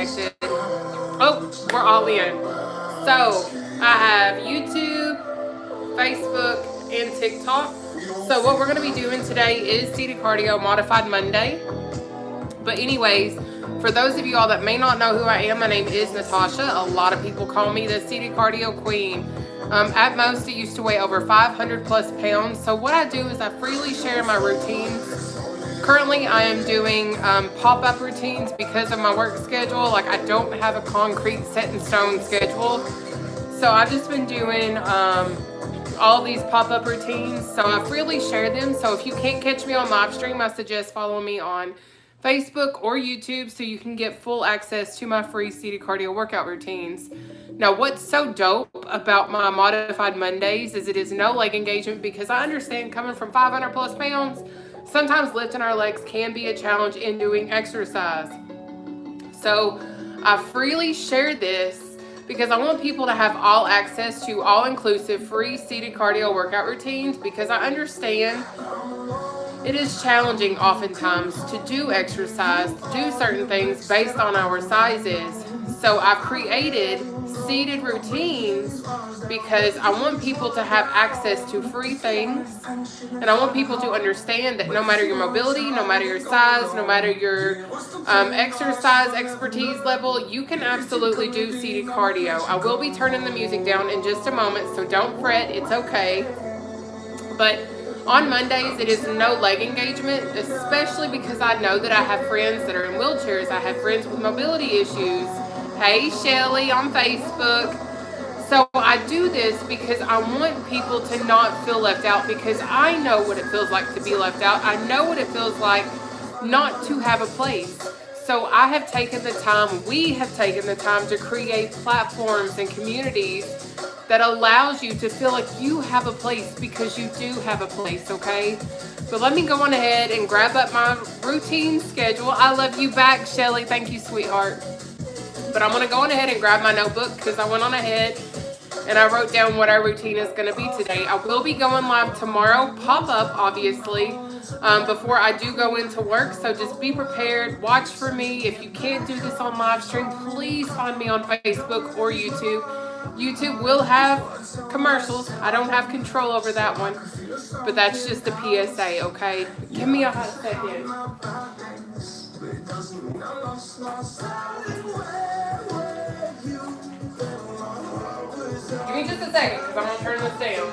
connected. Oh, we're all in. So I have YouTube, Facebook, and TikTok. So what we're going to be doing today is seated cardio modified Monday. But anyways, for those of you all that may not know who I am, my name is Nataushia. A lot of people call me the seated cardio queen. At most, it used to weigh over 500 plus pounds. So what I do is I freely share my routines. Currently, I am doing pop-up routines because of my work schedule. Like, I don't have a concrete set in stone schedule. So I've just been doing all these pop-up routines. So I freely share them. So if you can't catch me on live stream, I suggest following me on Facebook or YouTube so you can get full access to my free seated cardio workout routines. Now, what's so dope about my modified Mondays is it is no leg engagement, because I understand coming from 500 plus pounds, sometimes lifting our legs can be a challenge in doing exercise. So I freely share this because I want people to have all access to all-inclusive free seated cardio workout routines, because I understand it is challenging oftentimes to do exercise, to do certain things based on our sizes. So I've created seated routines because I want people to have access to free things. And I want people to understand that no matter your mobility, no matter your size, no matter your exercise expertise level, you can absolutely do seated cardio. I will be turning the music down in just a moment, so don't fret, it's okay. But on Mondays, it is no leg engagement, especially because I know that I have friends that are in wheelchairs. I have friends with mobility issues. Hey, Shelly on Facebook. So I do this because I want people to not feel left out, because I know what it feels like to be left out. I know what it feels like not to have a place. So I have taken the time, we have taken the time to create platforms and communities that allows you to feel like you have a place, because you do have a place, okay? But let me go on ahead and grab up my routine schedule. I love you back, Shelly. Thank you, sweetheart. But I'm going to go on ahead and grab my notebook, because I went on ahead and I wrote down what our routine is going to be today. I will be going live tomorrow, pop up, obviously, before I do go into work. So just be prepared. Watch for me. If you can't do this on live stream, please find me on Facebook or YouTube. YouTube will have commercials. I don't have control over that one, but that's just a PSA, okay? Give me a hot second. Give me just a second, because I'm going to turn this down.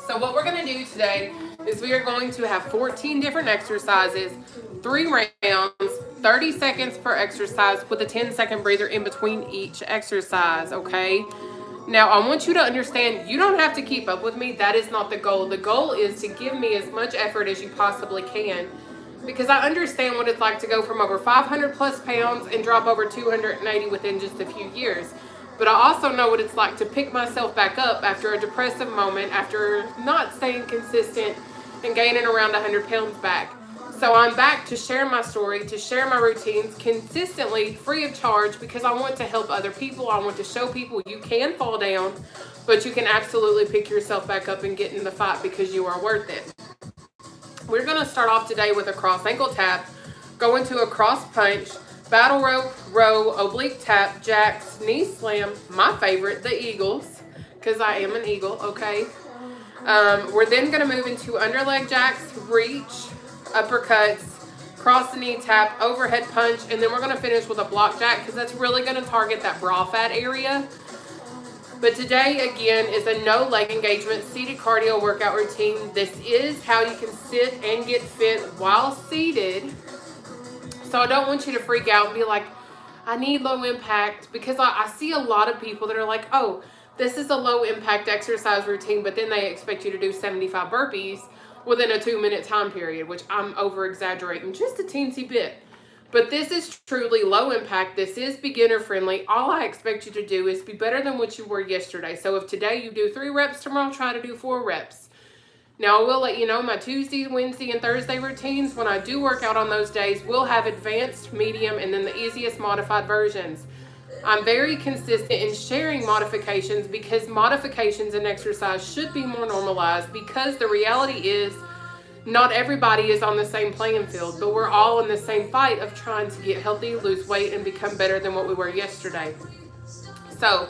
So what we're going to do today is we are going to have 14 different exercises, 3 rounds, 30 seconds per exercise with a 10-second breather in between each exercise, okay? Now, I want you to understand, you don't have to keep up with me. That is not the goal. The goal is to give me as much effort as you possibly can, because I understand what it's like to go from over 500 plus pounds and drop over 280 within just a few years. But I also know what it's like to pick myself back up after a depressive moment, after not staying consistent and gaining around 100 pounds back. So I'm back to share my story, to share my routines consistently, free of charge, because I want to help other people. I want to show people you can fall down, but you can absolutely pick yourself back up and get in the fight, because you are worth it. We're going to start off today with a cross ankle tap, go into a cross punch, battle rope, row, oblique tap, jacks, knee slam, my favorite, the eagles, because I am an eagle, okay? We're then going to move into underleg jacks, reach, uppercuts, cross the knee tap, overhead punch, and then we're going to finish with a block jack, because that's really going to target that bra fat area. But today, again, is a no leg engagement seated cardio workout routine. This is how you can sit and get fit while seated. So I don't want you to freak out and be like, I need low impact, because I see a lot of people that are like, oh, this is a low impact exercise routine, but then they expect you to do 75 burpees within a 2-minute time period, which I'm over exaggerating just a teensy bit. But this is truly low impact. This is beginner friendly. All I expect you to do is be better than what you were yesterday. So if today you do 3 reps, tomorrow try to do 4 reps. Now I will let you know my Tuesday, Wednesday, and Thursday routines, when I do work out on those days, will have advanced, medium, and then the easiest modified versions. I'm very consistent in sharing modifications because modifications in exercise should be more normalized, because the reality is not everybody is on the same playing field, but we're all in the same fight of trying to get healthy, lose weight, and become better than what we were yesterday. So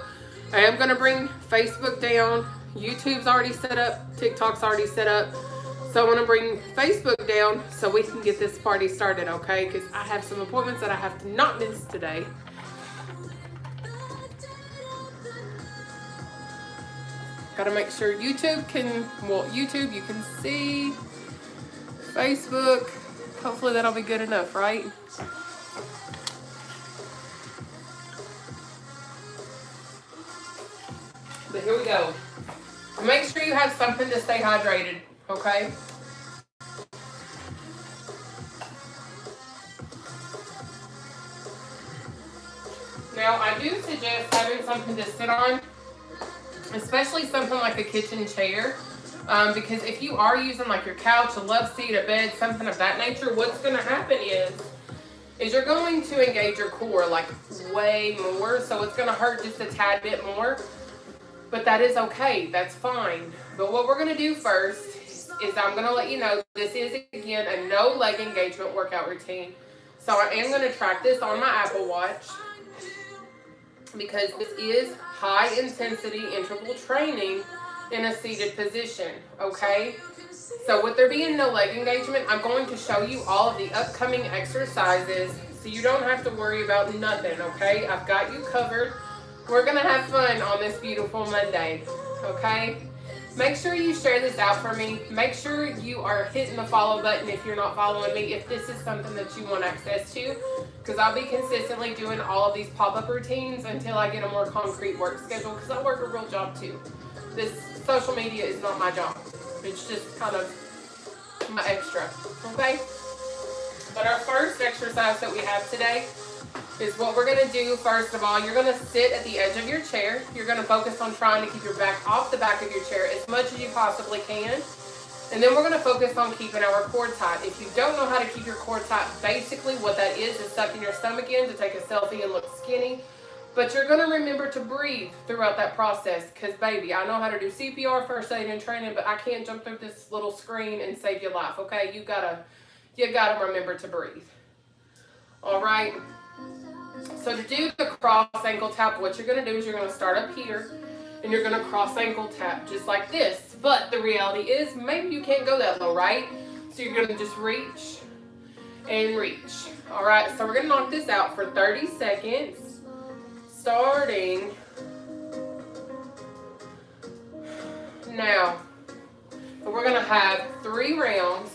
I am going to bring Facebook down. YouTube's already set up. TikTok's already set up. So I want to bring Facebook down so we can get this party started, okay? Because I have some appointments that I have to not miss today. Got to make sure YouTube you can see. Facebook, hopefully that'll be good enough, right? But here we go. Make sure you have something to stay hydrated, okay? Now, I do suggest having something to sit on, especially something like a kitchen chair, because if you are using like your couch, a love seat, a bed, something of that nature, what's going to happen is you're going to engage your core like way more, so it's going to hurt just a tad bit more. But that is okay. That's fine. But what we're going to do first is I'm going to let you know this is, again, a no leg engagement workout routine. So I am going to track this on my Apple Watch because this is high intensity interval training in a seated position, okay? So with there being no leg engagement, I'm going to show you all of the upcoming exercises so you don't have to worry about nothing, okay? I've got you covered. We're going to have fun on this beautiful Monday, okay? Make sure you share this out for me. Make sure you are hitting the follow button if you're not following me, if this is something that you want access to, because I'll be consistently doing all of these pop-up routines until I get a more concrete work schedule, because I work a real job too. This social media is not my job. It's just kind of my extra, okay? But our first exercise that we have today is what we're going to do. First of all, you're going to sit at the edge of your chair. You're going to focus on trying to keep your back off the back of your chair as much as you possibly can. And then we're going to focus on keeping our core tight. If you don't know how to keep your core tight, basically what that is sucking your stomach in to take a selfie and look skinny. But you're going to remember to breathe throughout that process, because baby, I know how to do CPR, first aid, and training, but I can't jump through this little screen and save your life, okay? You gotta remember to breathe. All right. So to do the cross ankle tap, what you're going to do is you're going to start up here and you're going to cross ankle tap just like this. But the reality is maybe you can't go that low, right? So you're going to just reach and reach. All right, so we're going to knock this out for 30 seconds starting now. So we're going to have 3 rounds.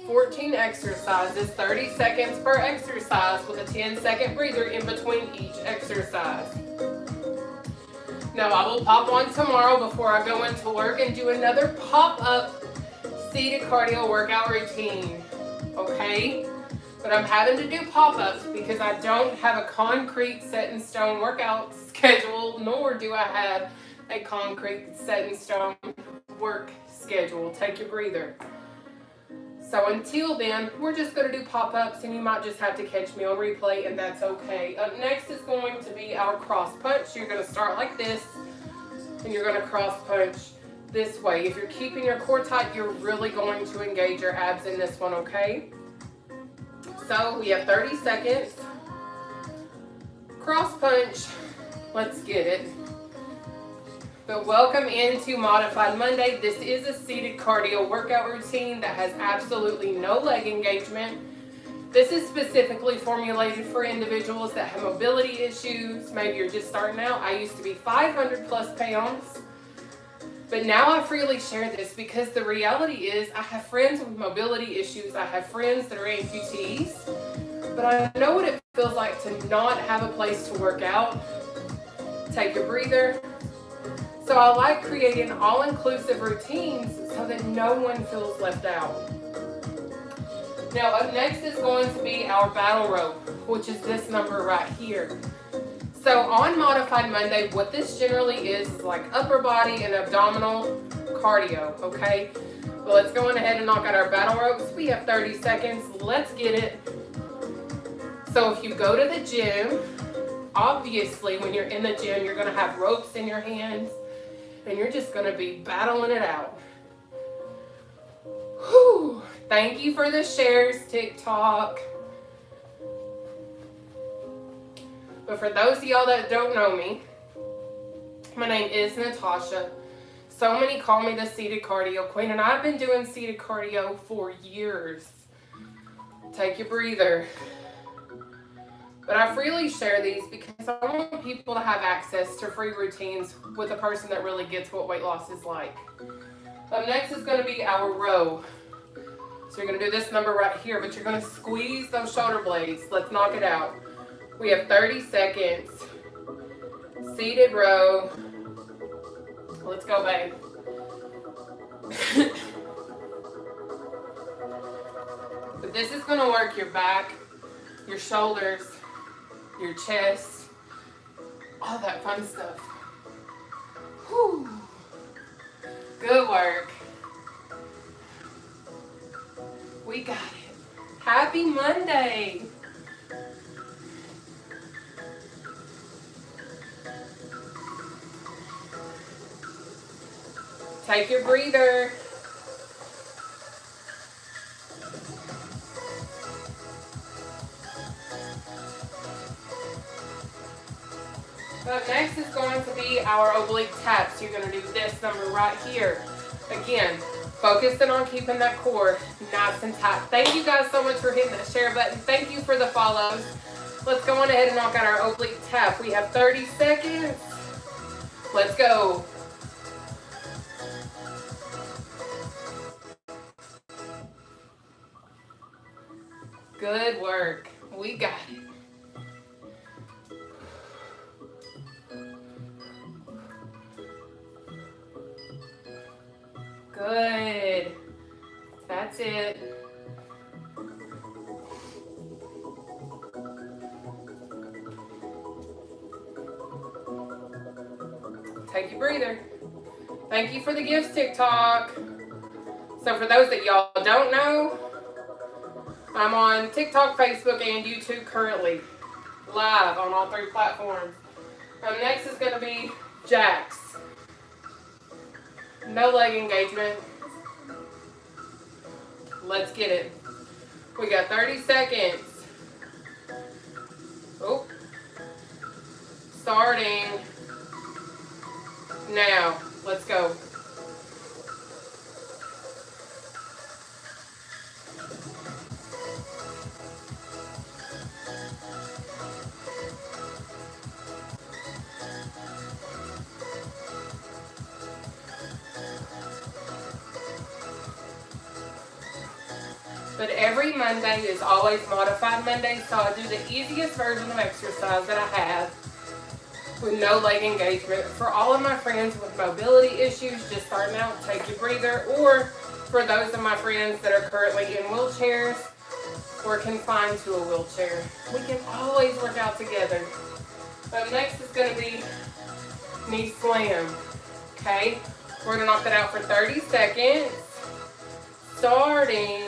14 exercises, 30 seconds per exercise with a 10-second breather in between each exercise. Now I will pop on tomorrow before I go into work and do another pop-up seated cardio workout routine, okay? But I'm having to do pop-ups because I don't have a concrete set-in-stone workout schedule, nor do I have a concrete set-in-stone work schedule. Take your breather. So until then, we're just going to do pop-ups, and you might just have to catch me on replay, and that's okay. Up next is going to be our cross punch. You're going to start like this, and you're going to cross punch this way. If you're keeping your core tight, you're really going to engage your abs in this one, okay? So we have 30 seconds. Cross punch. Let's get it. But welcome into Modified Monday. This is a seated cardio workout routine that has absolutely no leg engagement. This is specifically formulated for individuals that have mobility issues. Maybe you're just starting out. I used to be 500 plus pounds, but now I freely share this because the reality is I have friends with mobility issues. I have friends that are amputees, but I know what it feels like to not have a place to work out. Take a breather. So I like creating all-inclusive routines so that no one feels left out. Now up next is going to be our battle rope, which is this number right here. So on Modified Monday, what this generally is like upper body and abdominal cardio, okay? Well, let's go on ahead and knock out our battle ropes. We have 30 seconds. Let's get it. So if you go to the gym, Obviously, when you're in the gym, you're gonna have ropes in your hands and you're just gonna be battling it out. Whew. Thank you for the shares, TikTok. But for those of y'all that don't know me, my name is Nataushia. So many call me the seated cardio queen, and I've been doing seated cardio for years. Take your breather. But I freely share these because I want people to have access to free routines with a person that really gets what weight loss is like. Up next is going to be our row. So you're going to do this number right here, but you're going to squeeze those shoulder blades. Let's knock it out. We have 30 seconds. Seated row. Let's go, babe. But this is going to work your back, your shoulders, your chest, all that fun stuff. Whew. Good work. We got it. Happy Monday. Take your breather. Up next is going to be our oblique taps. You're going to do this number right here. Again, focusing on keeping that core nice and tight. Thank you guys so much for hitting that share button. Thank you for the follows. Let's go on ahead and knock out our oblique tap. We have 30 seconds. Let's go. Good work. We got it. Good. That's it. Take your breather. Thank you for the gifts, TikTok. So for those that y'all don't know, I'm on TikTok, Facebook, and YouTube currently. Live on all 3 platforms. Next is going to be jacks. No leg engagement. Let's get it. We got 30 seconds. Oh. Starting now. Let's go. But every Monday is always Modified Monday, so I do the easiest version of exercise that I have with no leg engagement. For all of my friends with mobility issues, just starting out, take your breather, or for those of my friends that are currently in wheelchairs or confined to a wheelchair, we can always work out together. Next is going to be knee slam. Okay, we're going to knock that out for 30 seconds. Starting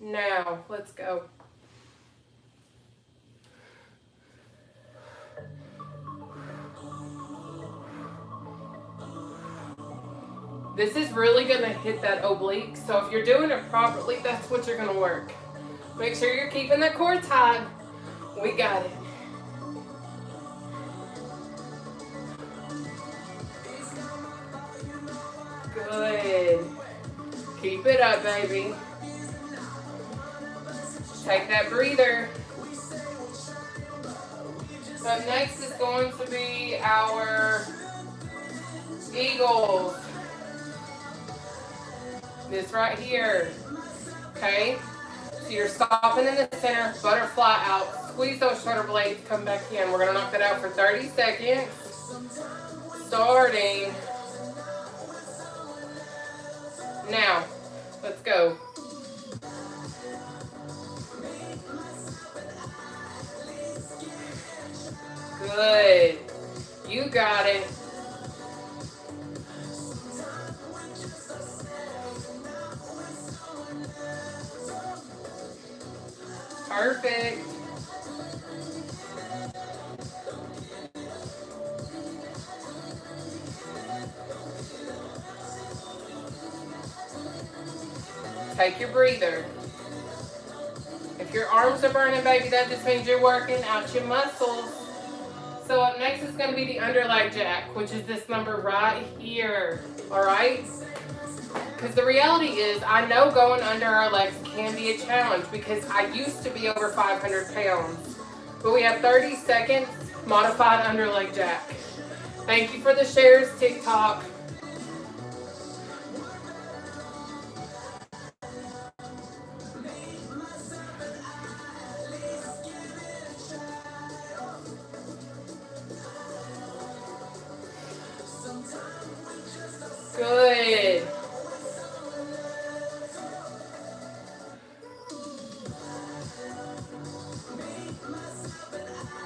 now. Let's go. This is really going to hit that oblique, so if you're doing it properly, that's what you're going to work. Make sure you're keeping that core tight. We got it. Good. Keep it up, baby. Take that breather. Up next is going to be our eagles. This right here. Okay? So you're stopping in the center, butterfly out, squeeze those shoulder blades, come back in. We're going to knock that out for 30 seconds. Starting now. Let's go. Good. You got it. Perfect. Take your breather. If your arms are burning, baby, that just means you're working out your muscles. So up next is going to be the underleg jack, which is this number right here, all right? Because the reality is, I know going under our legs can be a challenge because I used to be over 500 pounds. But we have 30 seconds, modified underleg jack. Thank you for the shares, TikTok. Good.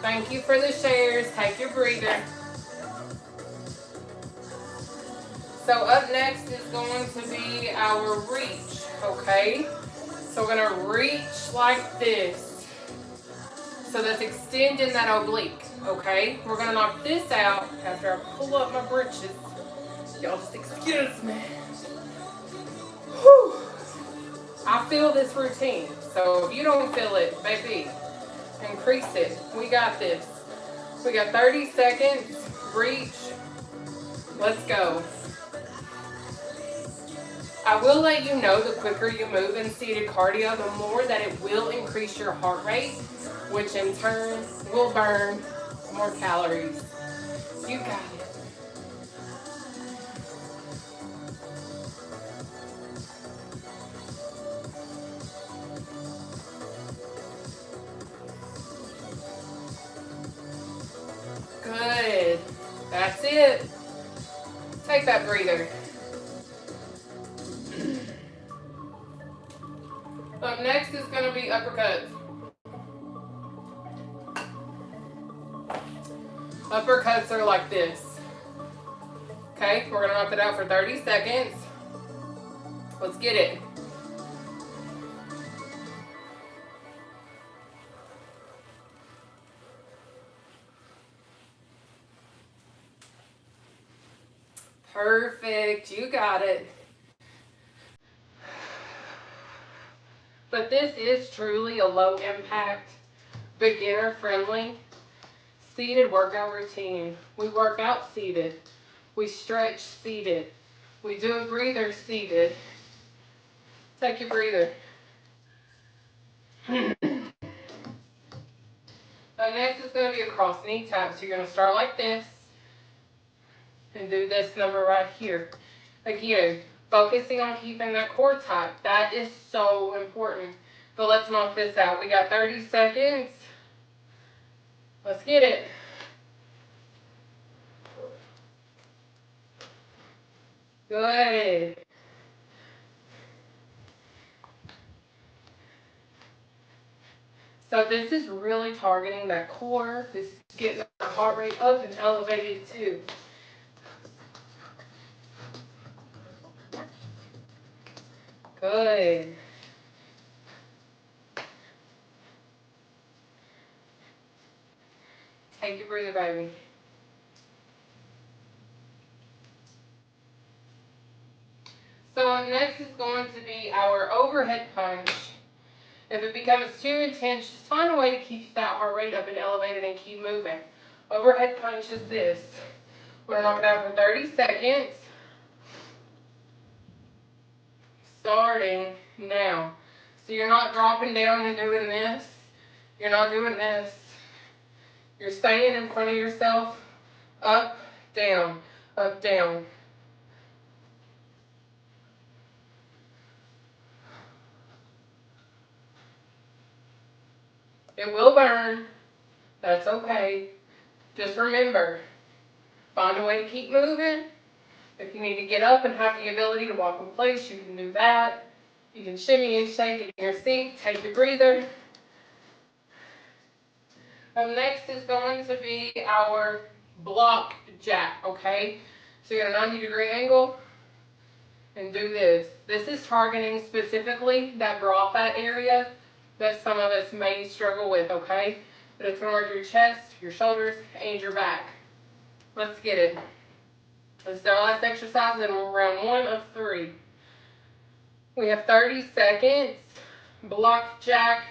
Thank you for the shares. Take your breather. So up next is going to be our reach, okay? So we're gonna reach like this. So that's extending that oblique, okay? We're gonna knock this out after I pull up my britches. Y'all just excuse me. Whew. I feel this routine, so if you don't feel it, baby, increase it. We got this. We got 30 seconds, reach. Let's go. I will let you know the quicker you move in seated cardio, the more that it will increase your heart rate, which in turn will burn more calories. You got it. Good. That's it. Take that breather. Up next is going to be uppercuts. Uppercuts are like this. Okay, we're going to knock it out for 30 seconds. Let's get it. Perfect, you got it. But this is truly a low impact, beginner friendly, seated workout routine. We work out seated. We stretch seated. We do a breather seated. Take your breather. Next is going to be a cross knee tap. So you're going to start like this and do this number right here. Again, focusing on keeping that core tight. That is so important. But let's knock this out. We got 30 seconds. Let's get it. Good. So this is really targeting that core. This is getting the heart rate up and elevated too. Good. Take your breather, baby. So next is going to be our overhead punch. If it becomes too intense, just find a way to keep that heart rate up and elevated and keep moving. Overhead punch is this. We're going to knock it out for 30 seconds. Starting now. So you're not dropping down and doing this. You're not doing this. You're staying in front of yourself. Up, down, up, down. It will burn. That's okay. Just remember, find a way to keep moving. If you need to get up and have the ability to walk in place, you can do that. You can shimmy and shake in your seat. Take your breather. Next is going to be our block jack, okay? So you're at a 90-degree angle and do this. This is targeting specifically that bra fat area that some of us may struggle with, okay? But it's going to work your chest, your shoulders, and your back. Let's get it. Let's do our last exercise in round 1 of 3. We have 30 seconds. Block jack.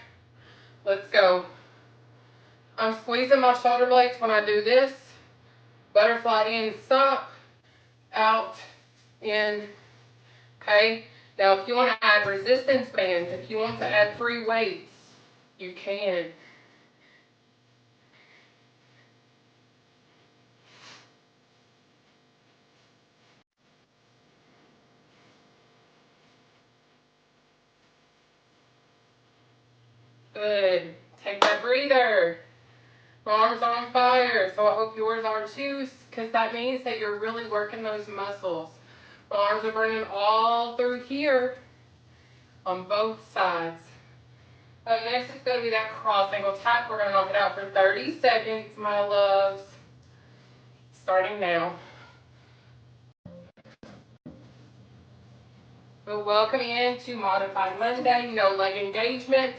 Let's go. I'm squeezing my shoulder blades when I do this. Butterfly in, stop, out, in. Okay? Now, if you want to add resistance bands, if you want to add free weights, you can. Good. Take that breather. My arms are on fire, so I hope yours are too, because that means that you're really working those muscles. My arms are burning all through here on both sides. Up next is going to be that cross ankle tap. We're going to knock it out for 30 seconds, my loves. Starting now. But welcome into Modified Monday, no leg engagement,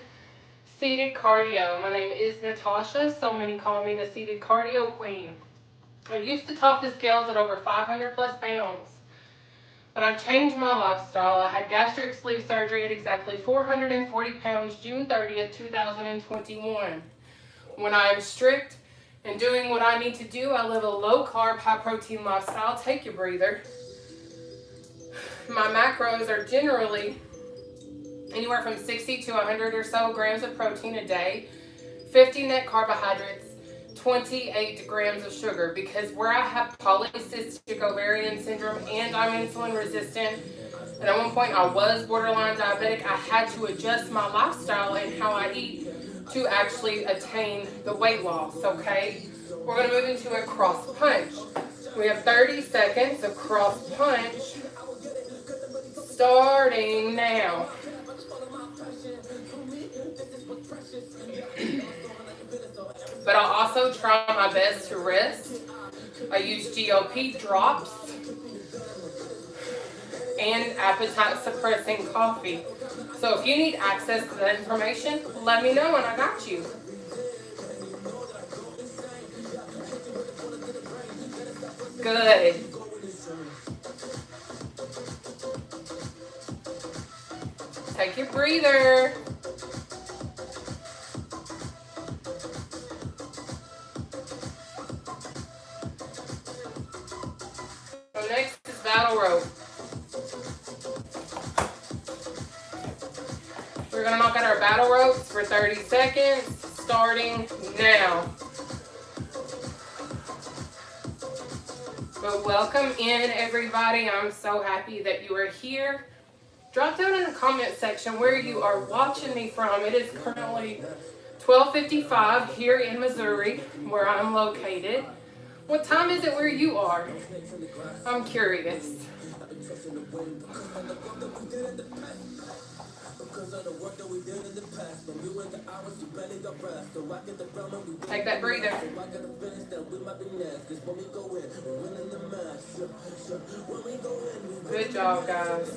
seated cardio. My name is Nataushia. So many call me the seated cardio queen. I used to top the scales at over 500 plus pounds. But I've changed my lifestyle. I had gastric sleeve surgery at exactly 440 pounds June 30th, 2021. When I am strict and doing what I need to do, I live a low carb, high protein lifestyle. Take your breather. My macros are generally anywhere from 60 to 100 or so grams of protein a day, 50 net carbohydrates, 28 grams of sugar, because where I have polycystic ovarian syndrome and I'm insulin resistant, and at one point I was borderline diabetic, I had to adjust my lifestyle and how I eat to actually attain the weight loss, okay? We're going to move into a cross punch. We have 30 seconds of cross punch starting now. But I'll also try my best to rest. I use GOP drops and appetite suppressing coffee. So if you need access to that information, let me know and I got you. Good. Take your breather. So next is battle rope. We're going to knock out our battle ropes for 30 seconds, starting now. But welcome in, everybody. I'm so happy that you are here. Drop down in the comment section where you are watching me from. It is currently 12:55 here in Missouri, where I'm located. What time is it where you are? I'm curious. Take that breather. Good job, guys.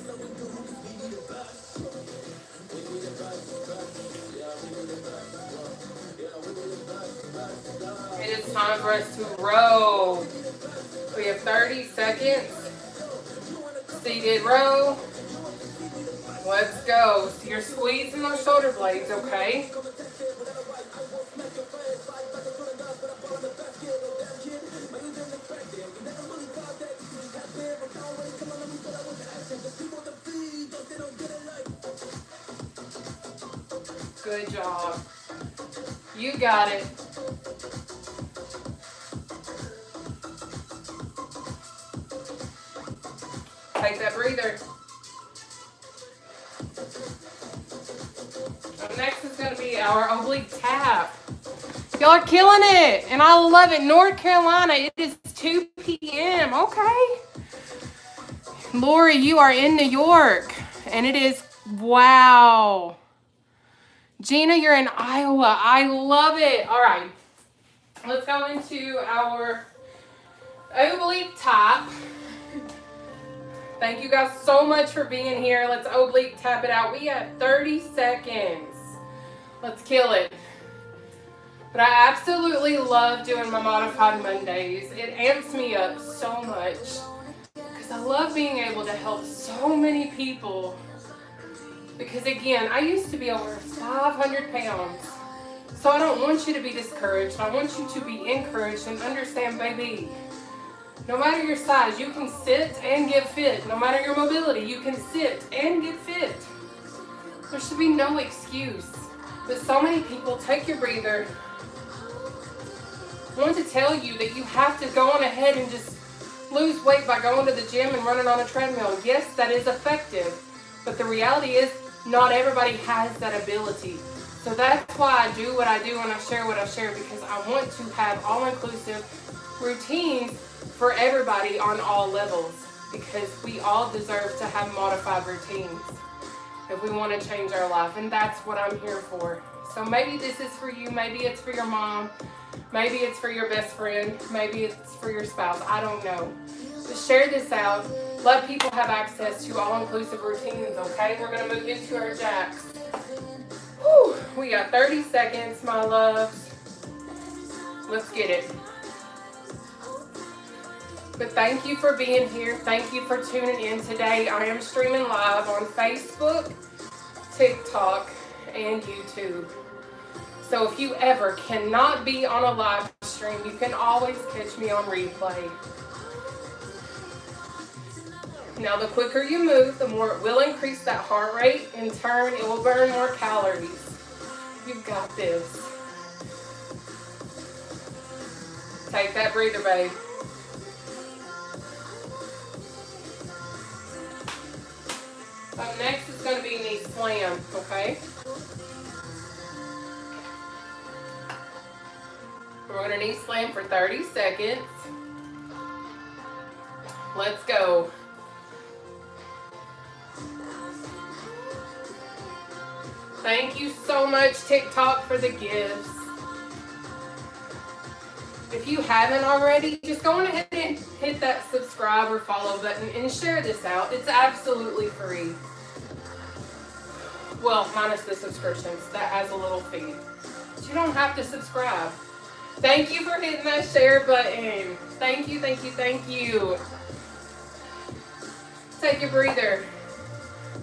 It is time for us to row. We have 30 seconds. Seated row. Let's go. So you're squeezing those shoulder blades, okay? Good job. You got it. Take that breather. Next is going to be our oblique tap. Y'all are killing it, and I love it. North Carolina, it is 2 p.m. Okay. Lori, you are in New York, and it is, wow. Gina, you're in Iowa. I love it. All right. Let's go into our oblique tap. Thank you guys so much for being here. Let's oblique tap it out. We have 30 seconds. Let's kill it. But I absolutely love doing my Modified Mondays. It amps me up so much because I love being able to help so many people Because again, I used to be over 500 pounds. So I don't want you to be discouraged. I want you to be encouraged and understand, baby, no matter your size, you can sit and get fit. No matter your mobility, you can sit and get fit. There should be no excuse. But so many people take your breather. I want to tell you that you have to go on ahead and just lose weight by going to the gym and running on a treadmill. Yes, that is effective. But the reality is, not everybody has that ability. So that's why I do what I do and I share what I share, because I want to have all-inclusive routines for everybody on all levels, because we all deserve to have modified routines if we want to change our life, and that's what I'm here for. So maybe this is for you, maybe it's for your mom, maybe it's for your best friend, maybe it's for your spouse, I don't know. But share this out. Let people have access to all-inclusive routines, okay? We're going to move into our jacks. Whew, we got 30 seconds, my loves. Let's get it. But thank you for being here. Thank you for tuning in today. I am streaming live on Facebook, TikTok, and YouTube. So if you ever cannot be on a live stream, you can always catch me on replay. Now, the quicker you move, the more it will increase that heart rate. In turn, it will burn more calories. You've got this. Take that breather, babe. Up next is going to be knee slam, okay? We're going to knee slam for 30 seconds. Let's go. Thank you so much, TikTok, for the gifts. If you haven't already, just go on ahead and hit that subscribe or follow button and share this out. It's absolutely free. Well, minus the subscriptions. That has a little fee. But you don't have to subscribe. Thank you for hitting that share button. Thank you, thank you, thank you. Take your breather.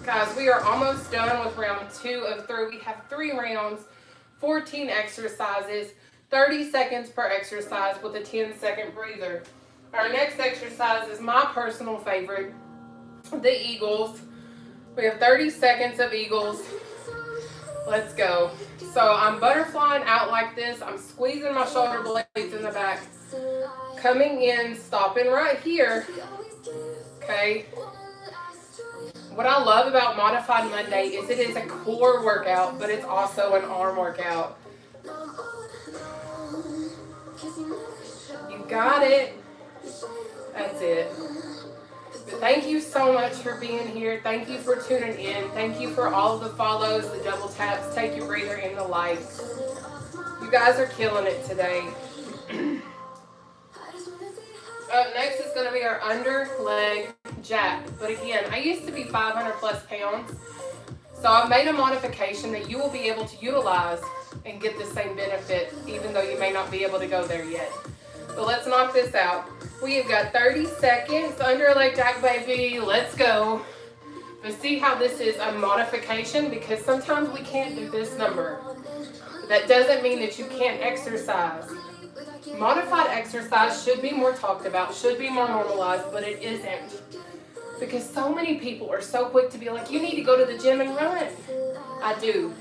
Guys, we are almost done with round 2 of 3. We have 3 rounds, 14 exercises, 30 seconds per exercise with a 10-second breather. Our next exercise is my personal favorite, the Eagles. We have 30 seconds of Eagles. Let's go. So I'm butterflying out like this. I'm squeezing my shoulder blades in the back. Coming in, stopping right here. Okay. What I love about Modified Monday is it is a core workout, but it's also an arm workout. You got it. That's it. But thank you so much for being here. Thank you for tuning in. Thank you for all of the follows, the double taps, take your breather, and the likes. You guys are killing it today. Up next is going to be our under leg jack. But again, I used to be 500 plus pounds. So I've made a modification that you will be able to utilize and get the same benefit, even though you may not be able to go there yet. So let's knock this out. We have got 30 seconds, under leg jack, baby. Let's go. But see how this is a modification, because sometimes we can't do this number. That doesn't mean that you can't exercise. Modified exercise should be more talked about, should be more normalized, but it isn't. Because so many people are so quick to be like, you need to go to the gym and run. I do.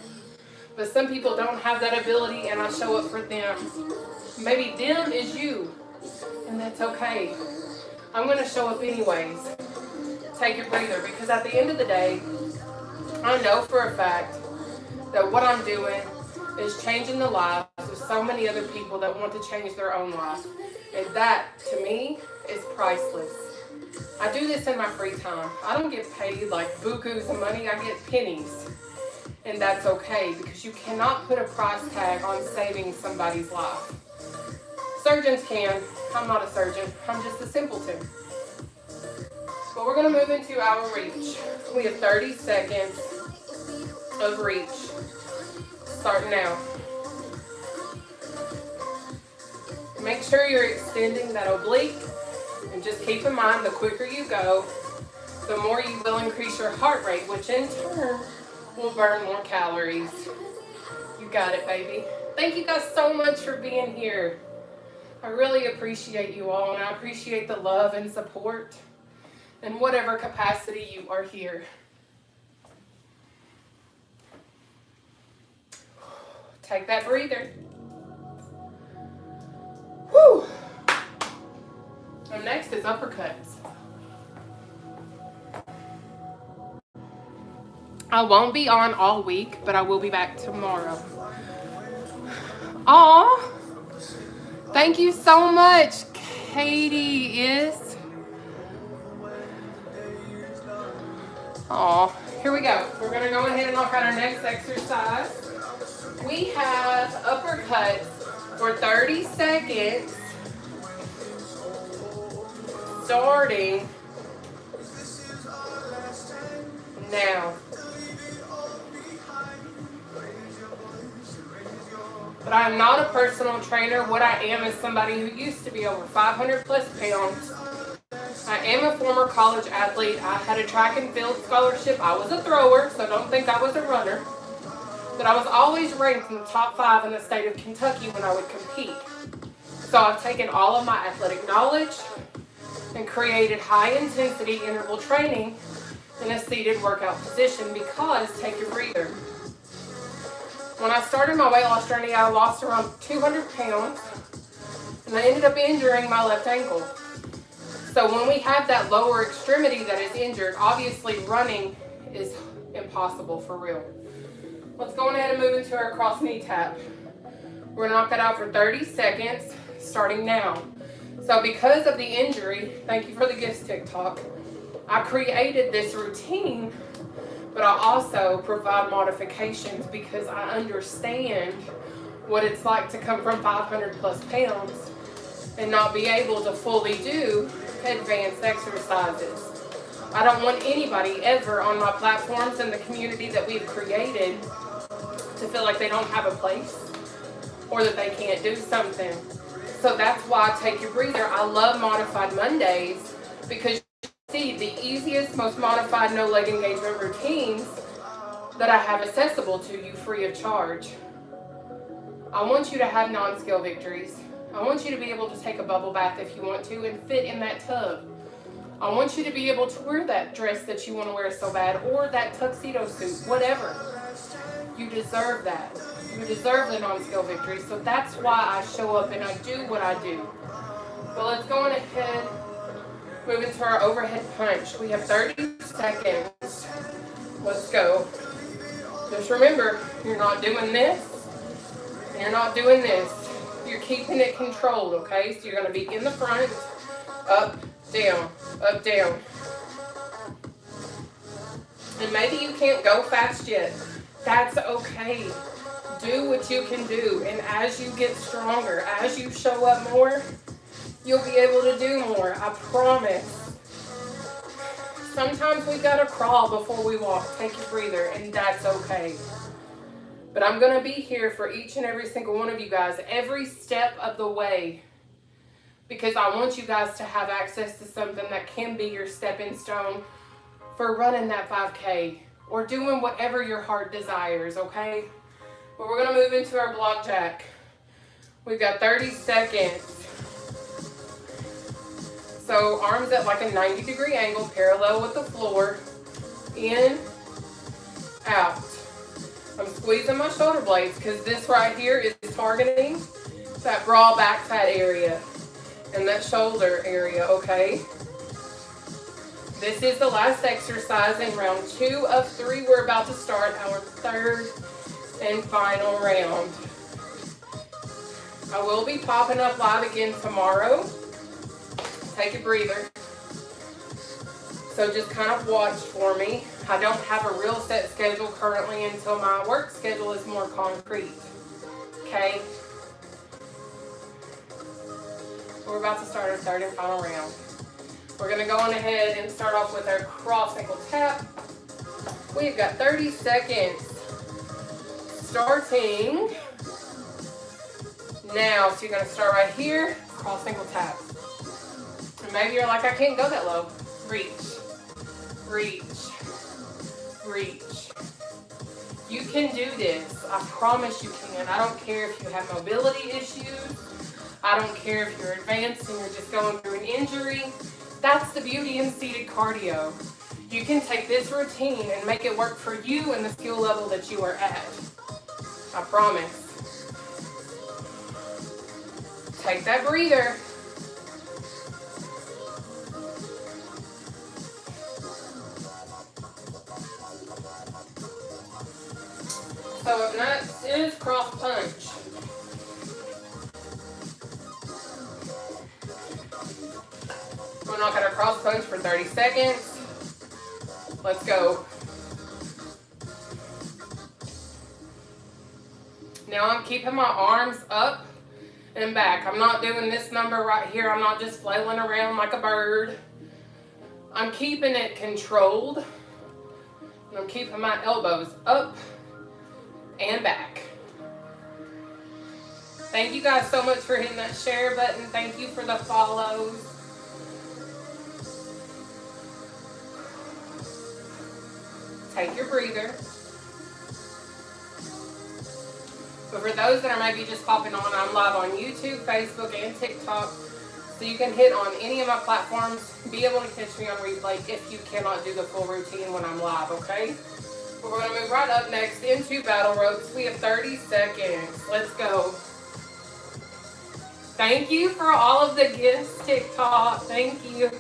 But some people don't have that ability, and I show up for them. Maybe them is you, and that's okay. I'm going to show up anyways. Take your breather, because at the end of the day, I know for a fact that what I'm doing is changing the lives of so many other people that want to change their own life. And that, to me, is priceless. I do this in my free time. I don't get paid like bukus of money. I get pennies. And that's okay, because you cannot put a price tag on saving somebody's life. Surgeons can. I'm not a surgeon. I'm just a simpleton. But we're going to move into our reach. We have 30 seconds of reach. Starting now. Make sure you're extending that oblique, and just keep in mind, the quicker you go, the more you will increase your heart rate, which in turn we'll burn more calories. You got it, baby. Thank you guys so much for being here. I really appreciate you all, and I appreciate the love and support in whatever capacity you are here. Take that breather. Whew. And next is uppercuts. I won't be on all week, but I will be back tomorrow. Aw, thank you so much, Katie is. Aw, here we go. We're gonna go ahead and knock out our next exercise. We have uppercuts for 30 seconds, starting now. But I am not a personal trainer. What I am is somebody who used to be over 500 plus pounds. I am a former college athlete. I had a track and field scholarship. I was a thrower, so don't think I was a runner. But I was always ranked in the top 5 in the state of Kentucky when I would compete. So I've taken all of my athletic knowledge and created high intensity interval training in a seated workout position because, take your breather. When I started my weight loss journey, I lost around 200 pounds, and I ended up injuring my left ankle. So when we have that lower extremity that is injured, obviously running is impossible for real. Let's go ahead and move into our cross knee tap. We're gonna knock that out for 30 seconds, starting now. So because of the injury, thank you for the gifts, TikTok, I created this routine, but I also provide modifications because I understand what it's like to come from 500 plus pounds and not be able to fully do advanced exercises. I don't want anybody ever on my platforms and the community that we've created to feel like they don't have a place or that they can't do something. So that's why I take your breather. I love Modified Mondays because you see the easiest, most modified no leg engagement routines that I have accessible to you free of charge. I want you to have non-skill victories. I want you to be able to take a bubble bath if you want to and fit in that tub. I want you to be able to wear that dress that you want to wear so bad, or that tuxedo suit, whatever. You deserve that. You deserve the non-skill victory. So that's why I show up and I do what I do. But let's go on ahead, move into our overhead punch. We have 30 seconds. Let's go. Just remember, you're not doing this, and you're not doing this. You're keeping it controlled, okay? So you're going to be in the front, up, down, up, down. And maybe you can't go fast yet. That's okay. Do what you can do. And as you get stronger, as you show up more, you'll be able to do more. I promise. Sometimes we gotta crawl before we walk. Take your breather, and that's okay. But I'm gonna be here for each and every single one of you guys, every step of the way. Because I want you guys to have access to something that can be your stepping stone for running that 5K or doing whatever your heart desires, okay? But we're gonna move into our block jack. We've got 30 seconds. So arms at like a 90-degree angle, parallel with the floor. In, out. I'm squeezing my shoulder blades because this right here is targeting that broad back fat area and that shoulder area, okay? This is the last exercise in round 2 of 3. We're about to start our 3rd and final round. I will be popping up live again tomorrow. Take a breather. So just kind of watch for me. I don't have a real set schedule currently until my work schedule is more concrete. Okay? We're about to start our 3rd and final round. We're going to go on ahead and start off with our cross ankle tap. We've got 30 seconds. Starting now. So you're going to start right here, cross ankle tap. And maybe you're like, I can't go that low. Reach, reach, reach, You can do this. I promise you can. I don't care if you have mobility issues. I don't care if you're advanced and you're just going through an injury. That's the beauty in seated cardio. You can take this routine and make it work for you and the skill level that you are at. I promise. Take that breather. So up next is cross punch. We're not going to cross punch for 30 seconds. Let's go. Now I'm keeping my arms up and back. I'm not doing this number right here. I'm not just flailing around like a bird. I'm keeping it controlled. And I'm keeping my elbows up and back. Thank you guys so much for hitting that share button. Thank you for the follows. Take your breather. But for those that are maybe just popping on, I'm live on YouTube, Facebook, and TikTok. So you can hit on any of my platforms, be able to catch me on replay if you cannot do the full routine when I'm live, okay? But we're going to move right up next into battle ropes. We have 30 seconds. Let's go. Thank you for all of the gifts, TikTok. Thank you.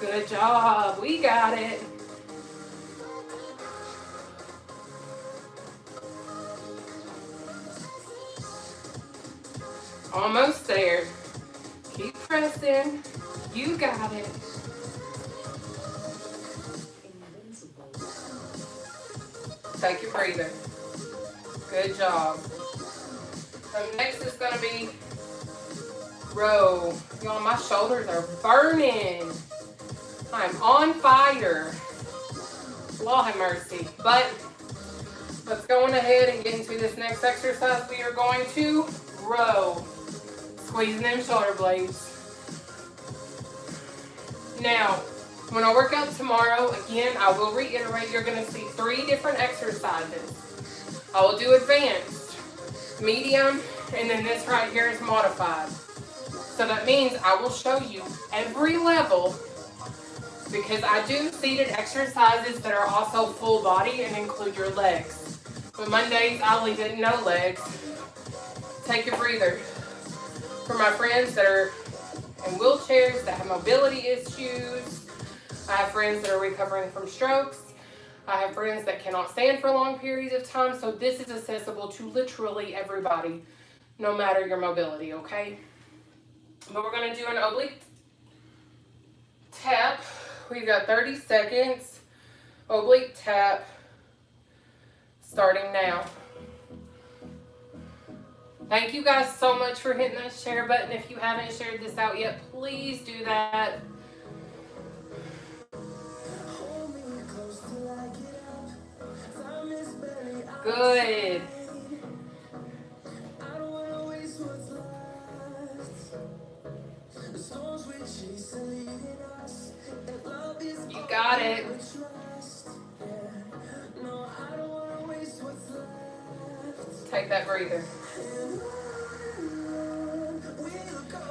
Good job. We got it. Almost there. Keep pressing. You got it. Take your breather. Good job. So next is going to be row. Y'all, my shoulders are burning. I'm on fire. Lord have mercy. But let's go on ahead and get into this next exercise. We are going to row. Squeezing them shoulder blades. Now, when I work out tomorrow, again, I will reiterate, you're going to see 3 different exercises. I will do advanced, medium, and then this right here is modified. So that means I will show you every level, because I do seated exercises that are also full body and include your legs. But Mondays, I'll leave it no legs. Take your breather. For my friends that are in wheelchairs, that have mobility issues, I have friends that are recovering from strokes, I have friends that cannot stand for long periods of time, so this is accessible to literally everybody, no matter your mobility, okay? But we're going to do an oblique tap. We've got 30 seconds. Oblique tap. Starting now. Thank you guys so much for hitting that share button. If you haven't shared this out yet, please do that. Good. You got it. Take that breather.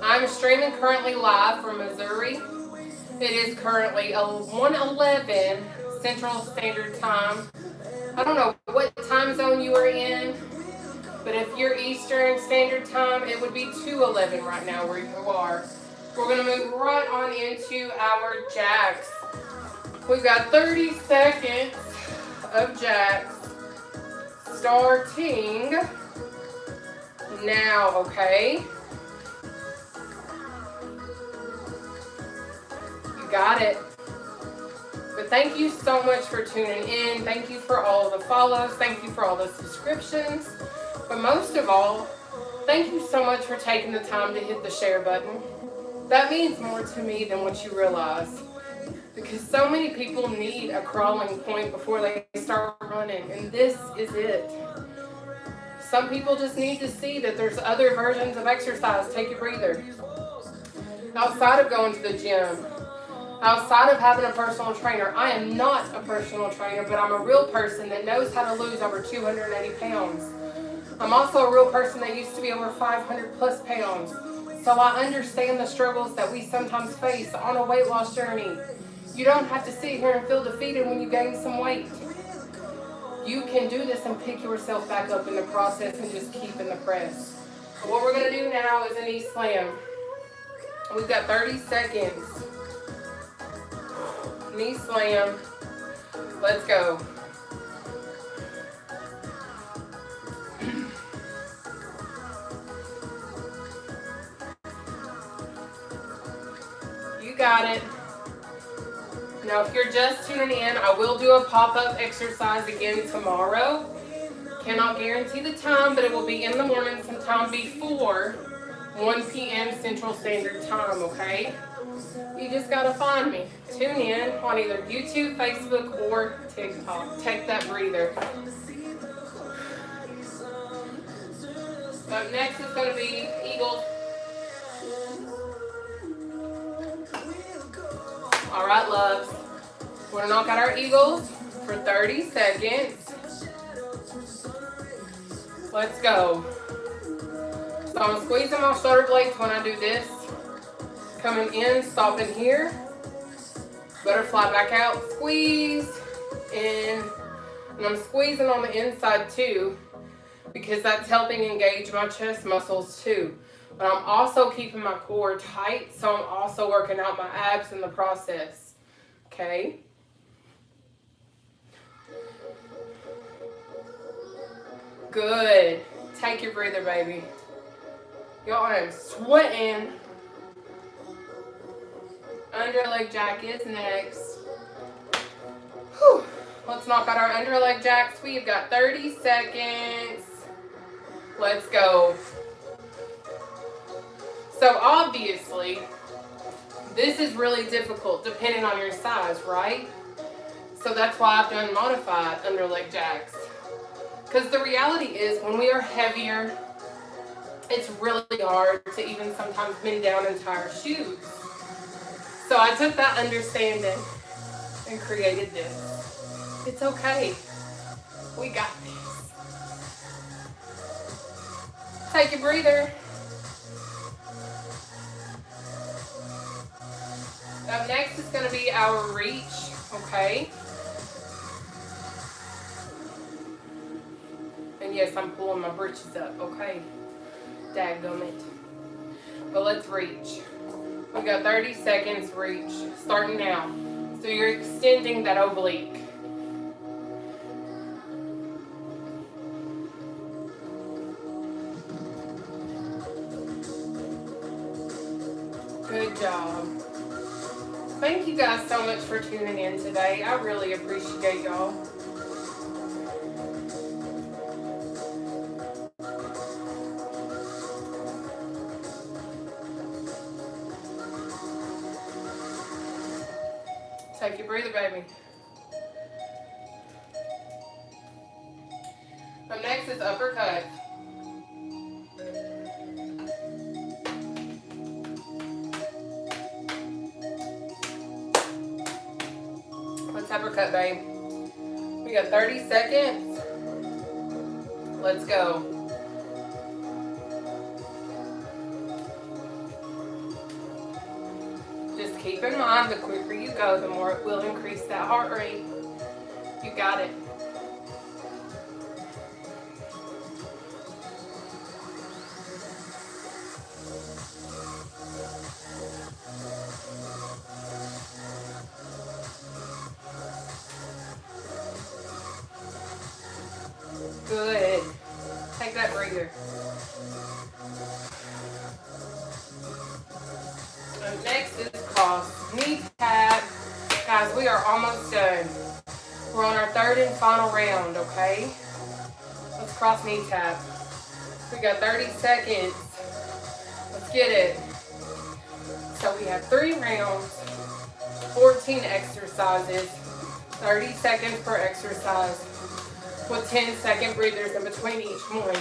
I'm streaming currently live from Missouri. It is currently 1:11 Central Standard Time. I don't know what time zone you are in, but if you're Eastern Standard Time, it would be 2:11 right now where you are. We're going to move right on into our jacks. We've got 30 seconds of jacks starting now, okay? You got it. But thank you so much for tuning in. Thank you for all the follows. Thank you for all the subscriptions. But most of all, thank you so much for taking the time to hit the share button. That means more to me than what you realize. Because so many people need a crawling point before they start running, and this is it. Some people just need to see that there's other versions of exercise. Take a breather. Outside of going to the gym, Outside of having a personal trainer, I am not a personal trainer, but I'm a real person that knows how to lose over 280 pounds. I'm also a real person that used to be over 500 plus pounds. So I understand the struggles that we sometimes face on a weight loss journey. You don't have to sit here and feel defeated when you gain some weight. You can do this and pick yourself back up in the process and just keep in the press. But what we're going to do now is a knee slam. We've got 30 seconds. Knee slam. Let's go. You got it. Now, if you're just tuning in, I will do a pop-up exercise again tomorrow. Cannot guarantee the time, but it will be in the morning sometime before 1 p.m. Central Standard Time, okay? You just gotta find me. Tune in on either YouTube, Facebook, or TikTok. Take that breather. Up next is gonna be Eagle. All right, loves. We're gonna knock out our Eagles for 30 seconds. Let's go. So I'm squeezing my shoulder blades when I do this. Coming in, stopping here. Butterfly back out, squeeze in. And I'm squeezing on the inside too, because that's helping engage my chest muscles too. But I'm also keeping my core tight, so I'm also working out my abs in the process. Okay? Good. Take your breather, baby. Y'all, I am sweating. Underleg jack is next. Whew. Let's knock out our underleg jacks. We've got 30 seconds. Let's go. So obviously, this is really difficult depending on your size, right? So that's why I've done modified underleg jacks. Because the reality is, when we are heavier, it's really hard to even sometimes bend down and tie our shoes. So I took that understanding and created this. It's okay. We got this. Take a breather. Up next is going to be our reach, okay? And yes, I'm pulling my britches up, okay? Dadgummit. But let's reach. We got 30 seconds reach, starting now. So you're extending that oblique. Good job. Thank you guys so much for tuning in today. I really appreciate y'all. Take your breather, baby. Up next is uppercut. Let's uppercut, babe. We got 30 seconds. Let's go. Just keep in mind, the quicker you go, the more it will increase that heart rate. You got it. Good. Take that breather. Up next is cross knee tap. Guys, we are almost done. We're on our third and final round, okay? Let's cross knee tap. We got 30 seconds. Let's get it. So we have 3 rounds, 14 exercises, 30 seconds per exercise, with 10-second breathers in between each one.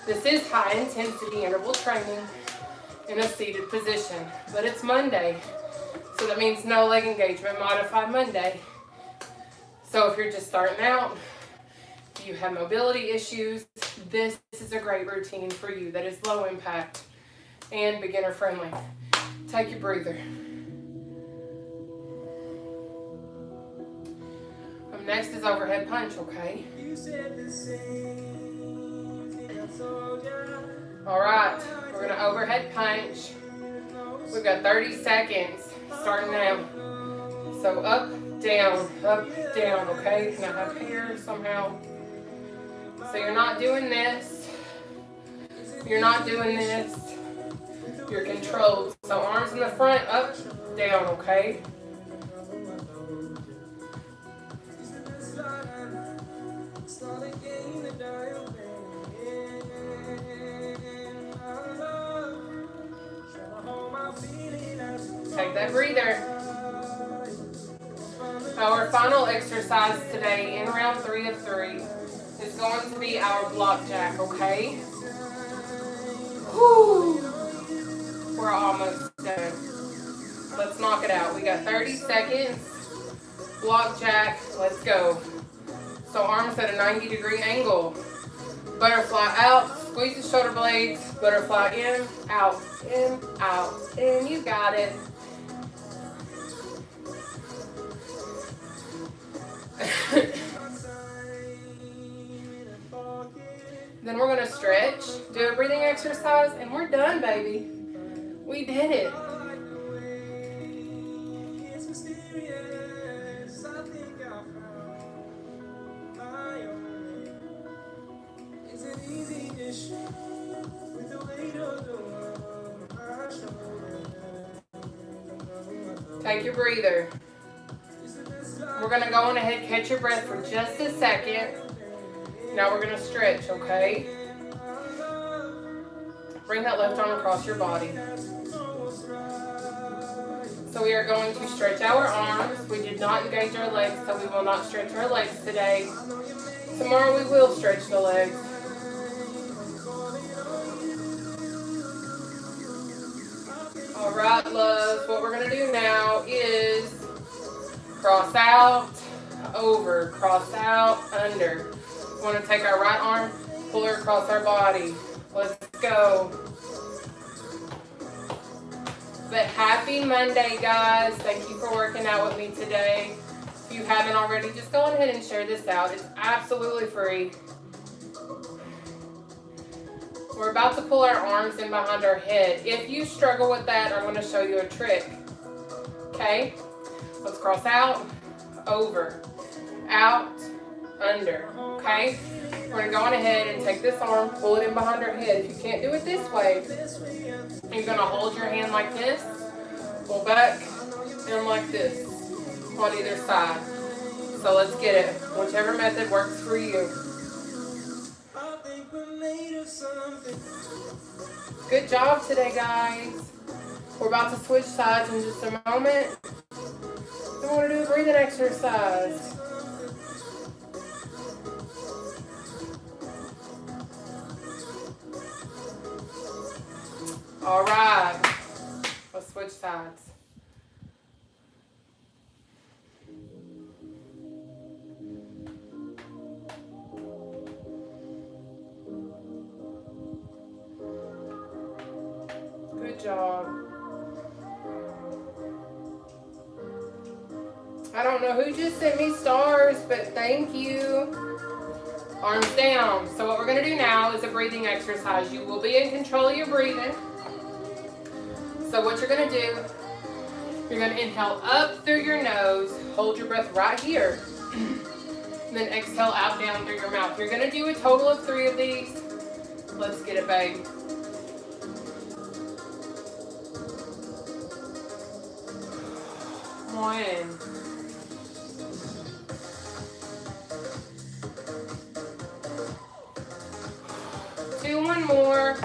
This is high intensity interval training in a seated position, but it's Monday, So that means no leg engagement, modified Monday. So if you're just starting out, if you have mobility issues, this is a great routine for you that is low impact and beginner friendly. Take your breather. Next is overhead punch, okay? All right, we're gonna overhead punch. We've got 30 seconds starting now. So up, down, okay? And I have hair somehow. So you're not doing this. You're not doing this. You're controlled. So arms in the front, up, down, okay? Take that breather. Our final exercise today in round 3 of 3 is going to be our block jack, okay? Whew. We're almost done. Let's knock it out. We got 30 seconds. Block jack, let's go. So arms at a 90-degree angle. Butterfly out, squeeze the shoulder blades, butterfly in, out, in, you got it. Then we're gonna stretch, do a breathing exercise, and we're done, baby. We did it. Take your breather. We're gonna go on ahead, catch your breath for just a second. Now we're gonna stretch, okay? Bring that left arm across your body. So we are going to stretch our arms. We did not engage our legs, so we will not stretch our legs today. Tomorrow we will stretch the legs. All right, loves, what we're gonna do now is cross out, over, cross out, under. We want to take our right arm, pull her across our body. Let's go. But happy Monday, guys. Thank you for working out with me today. If you haven't already, just go ahead and share this out. It's absolutely free. We're about to pull our arms in behind our head. If you struggle with that, I'm going to show you a trick. Okay? Let's cross out, over, out, under. Okay? We're going to go on ahead and take this arm, pull it in behind our head. If you can't do it this way, you're going to hold your hand like this, pull back, and like this on either side. So let's get it. Whichever method works for you. Good job today, guys. We're about to switch sides in just a moment. We're going to do a breathing exercise. All right, let's switch sides. Good job. I don't know who just sent me stars, but thank you. Arms down. So what we're going to do now is a breathing exercise. You will be in control of your breathing. So what you're going to do, you're going to inhale up through your nose, hold your breath right here, and then exhale out down through your mouth. You're going to do a total of 3 of these. Let's get it, babe. One. 2, 1 more.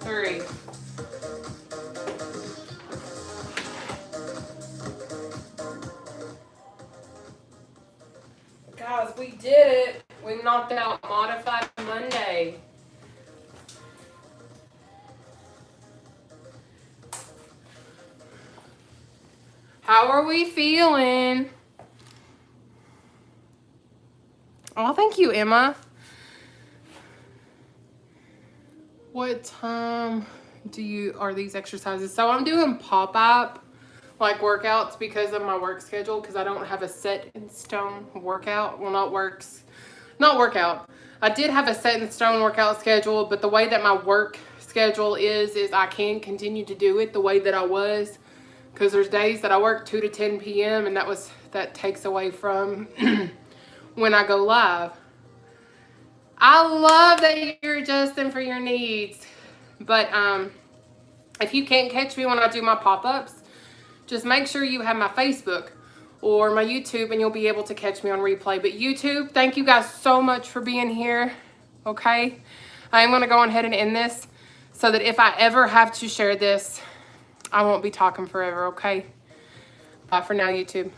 3. Guys, we did it. We knocked out Modified Monday. How are we feeling? Oh, thank you, Emma. What time are these exercises? So I'm doing pop-up like workouts because of my work schedule, because I don't have a set in stone workout. Well, not workout. I did have a set in stone workout schedule, but the way that my work schedule is I can continue to do it the way that I was, because there's days that I work 2 to 10 p.m. and that takes away from when I go live. I love that you're adjusting for your needs. But if you can't catch me when I do my pop-ups, just make sure you have my Facebook or my YouTube and you'll be able to catch me on replay. But YouTube, thank you guys so much for being here, okay? I am going to go ahead and end this so that if I ever have to share this, I won't be talking forever, okay? Bye for now, YouTube.